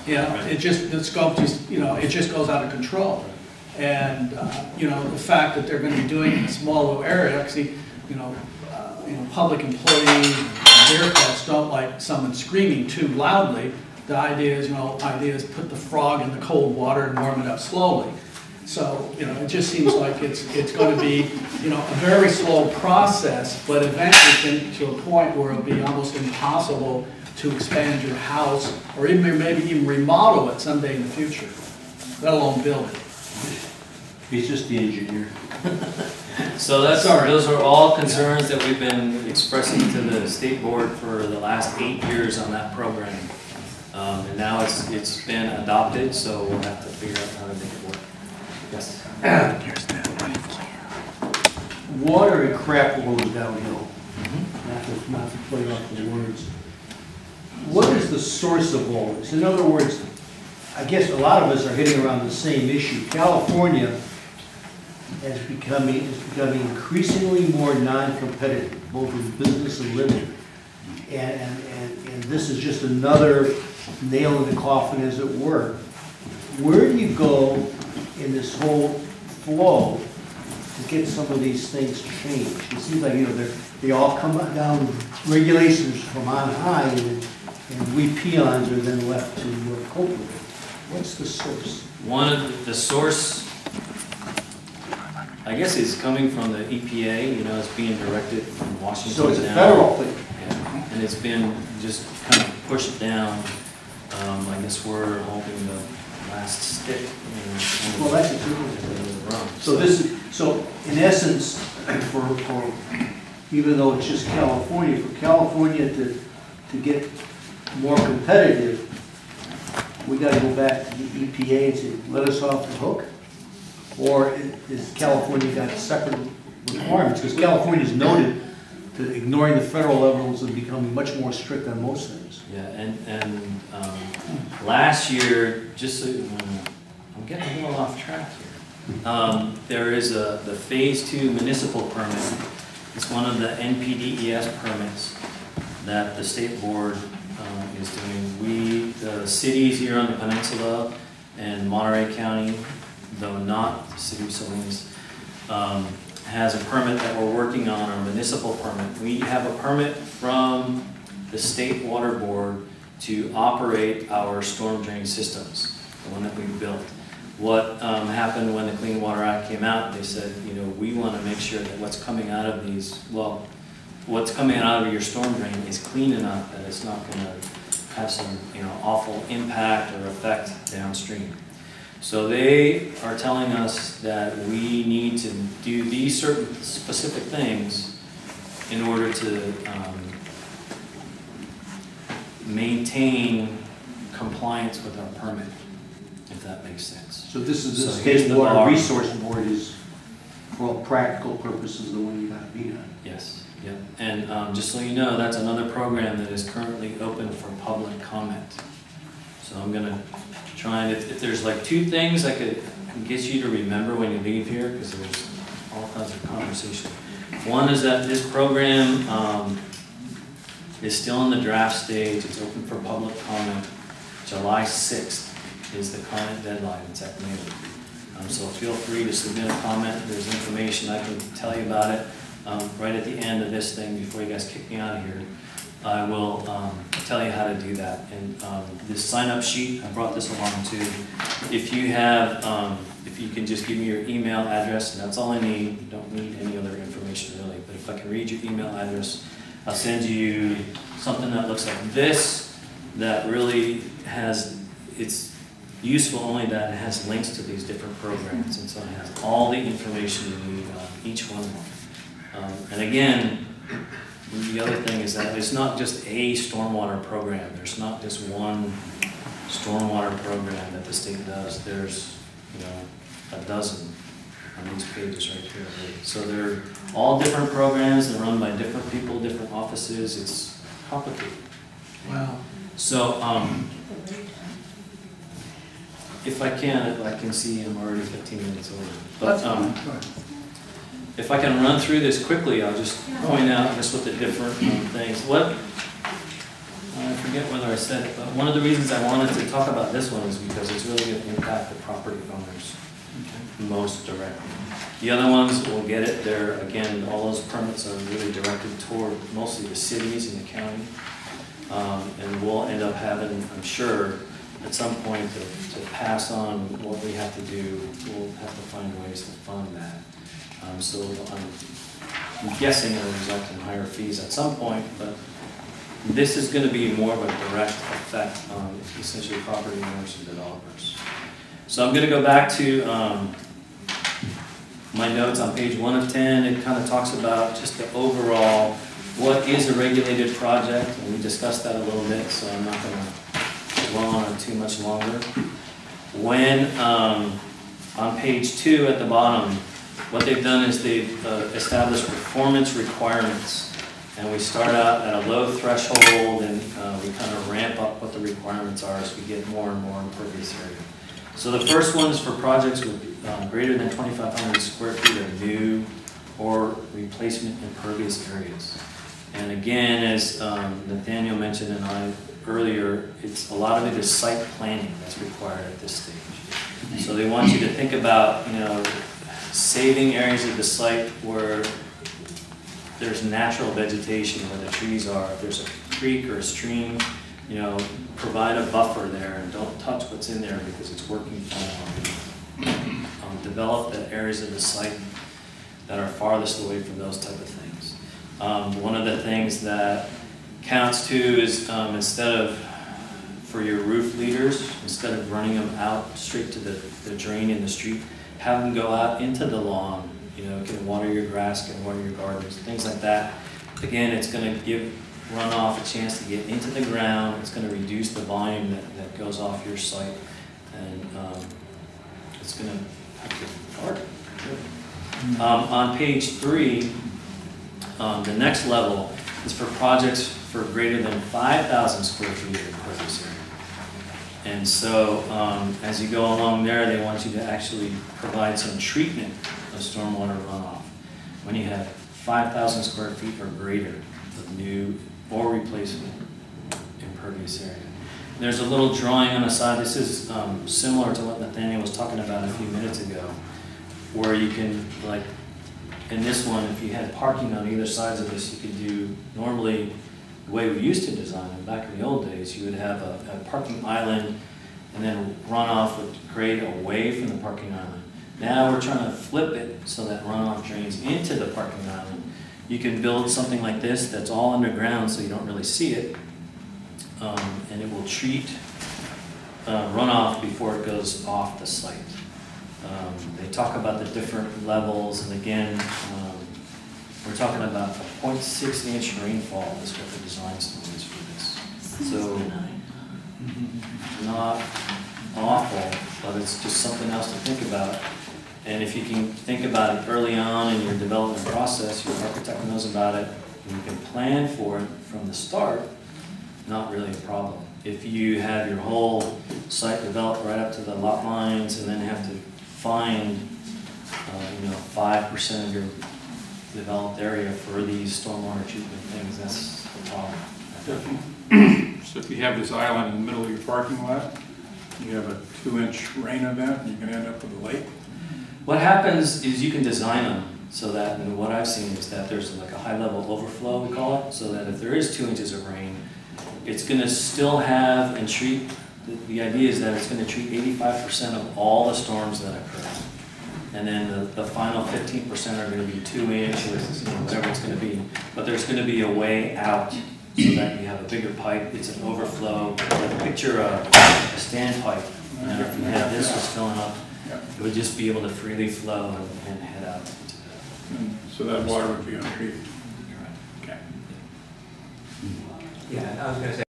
You know, Right. it just, the scope just, you know, it just goes out of control. And, you know, the fact that they're gonna be doing it in a small little area, actually, you know, public employees, bureaucrats don't like someone screaming too loudly. The idea is, put the frog in the cold water and warm it up slowly. So, you know, it just seems like it's going to be, you know, a very slow process, but eventually get to a point where it'll be almost impossible to expand your house or even maybe even remodel it someday in the future, let alone build it. He's just the engineer. So those are all concerns that we've been expressing to the state board for the last 8 years on that program. And now it's been adopted, so we'll have to figure out how to make it work. Yes. Water and crap goes downhill. Not to play off the words. What is the source of all this? In other words, I guess a lot of us are hitting around the same issue. California is becoming increasingly more non-competitive, both in business and living. And this is just another nail in the coffin, as it were. Where do you go in this whole flow to get some of these things changed? It seems like, you know, they all come down, regulations from on high, and we peons are then left to cope with it. What's the source? One of the source, I guess, is coming from the EPA. You know, it's being directed from Washington. So it's a down. federal thing. Yeah. And it's been just kind of pushed down. I guess we're holding the last stick. Well, that's a good one. So in essence, for even though it's just California, for California to get more competitive, we got to go back to the EPA and say, let us off the hook? Or is California got separate requirements? Because California is noted to ignoring the federal levels and becoming much more strict on most things. Yeah, and last year, just so, I'm getting a little off track here. There is the Phase 2 municipal permit. It's one of the NPDES permits that the state board is doing. The cities here on the peninsula and Monterey County, though not the city of Salinas, has a permit that we're working on, our municipal permit. We have a permit from the State Water Board to operate our storm drain systems, the one that we built. What happened when the Clean Water Act came out, they said, you know, we want to make sure that what's coming out of these, well, what's coming out of your storm drain is clean enough that it's not going to have some, you know, awful impact or effect downstream. So they are telling us that we need to do these certain specific things in order to maintain compliance with our permit, if that makes sense. So this is the So here's State the Water bar. Resource Board is, for all practical purposes, the one you got to be on. Yes, yep. And just so you know, that's another program that is currently open for public comment. So I'm going to try and, if there's like 2 things I could get you to remember when you leave here, because there's all kinds of conversation. One is that this program is still in the draft stage. It's open for public comment. July 6th is the comment deadline. It's at noon. So feel free to submit a comment. There's information I can tell you about it right at the end of this thing before you guys kick me out of here. I will tell you how to do that. And this sign-up sheet, I brought this along too. If you have, if you can just give me your email address, and that's all I need. You don't need any other information really. But if I can read your email address, I'll send you something that looks like this, that really has, it's useful only that it has links to these different programs, and so it has all the information you need on each one of them. And again, the other thing is that it's not just a stormwater program. There's not just one stormwater program that the state does. There's, you know, a dozen on these pages right here. So they're all different programs. They're run by different people, different offices. It's complicated. Wow. So, if I can see I'm already 15 minutes over. But if I can run through this quickly, I'll just point out just what the different things. What? forget whether I said it, but one of the reasons I wanted to talk about this one is because it's really going to impact the property owners most directly. The other ones will get it. They're, again, all those permits are really directed toward mostly the cities and the county. And we'll end up having, I'm sure, at some point to pass on what we have to do. We'll have to find ways to fund that. So I'm guessing it'll result in higher fees at some point, but this is going to be more of a direct effect on essentially property owners and developers. So I'm going to go back to my notes on page 1 of 10. It kind of talks about just the overall, what is a regulated project, and we discussed that a little bit, so I'm not going to dwell on it too much longer. When, on page 2 at the bottom, what they've done is they've established performance requirements. And we start out at a low threshold, and we kind of ramp up what the requirements are as we get more and more impervious area. So the first one is for projects with greater than 2,500 square feet of new or replacement impervious areas. And again, as Nathaniel mentioned and I earlier, a lot of it is site planning that's required at this stage. So they want you to think about, saving areas of the site where there's natural vegetation, where the trees are. If there's a creek or a stream, provide a buffer there and don't touch what's in there because it's working fine. Develop the areas of the site that are farthest away from those type of things. One of the things that counts too is instead of, for your roof leaders, instead of running them out straight to the drain in the street, have them go out into the lawn. Can water your grass, can water your gardens, things like that. Again, it's going to give runoff a chance to get into the ground. It's going to reduce the volume that goes off your site, and it's going to have to work. On page 3, the next level is for projects for greater than 5,000 square feet of impervious area. And so as you go along there, they want you to actually provide some treatment of stormwater runoff when you have 5,000 square feet or greater of new or replacement impervious area. There's a little drawing on the side. This is similar to what Nathaniel was talking about a few minutes ago, where you can, like in this one, if you had parking on either sides of this, you could do, normally the way we used to design them back in the old days, you would have a parking island and then runoff would grade away from the parking island. Now we're trying to flip it so that runoff drains into the parking island. You can build something like this that's all underground so you don't really see it, and it will treat runoff before it goes off the site. They talk about the different levels, and again, we're talking about a 0.6 inch rainfall is what the design standard is for this. So not awful, but it's just something else to think about. And if you can think about it early on in your development process, your architect knows about it, and you can plan for it from the start, not really a problem. If you have your whole site developed right up to the lot lines and then have to find 5% of your developed area for these stormwater treatment things, that's the problem. So if you have this island in the middle of your parking lot, you have a 2-inch rain event, and you can end up with a lake. What happens is you can design them so that, and what I've seen is that there's like a high level overflow, we call it, so that if there is 2 inches of rain, it's going to still have and treat, the idea is that it's going to treat 85% of all the storms that occur. And then the final 15% are going to be 2 inch or whatever it's going to be. But there's going to be a way out so that you have a bigger pipe. It's an overflow. Like picture a standpipe. If you had this was filling up, it would just be able to freely flow and head out into the. And so that water would be untreated. Correct. Okay. Yeah, I was going to say,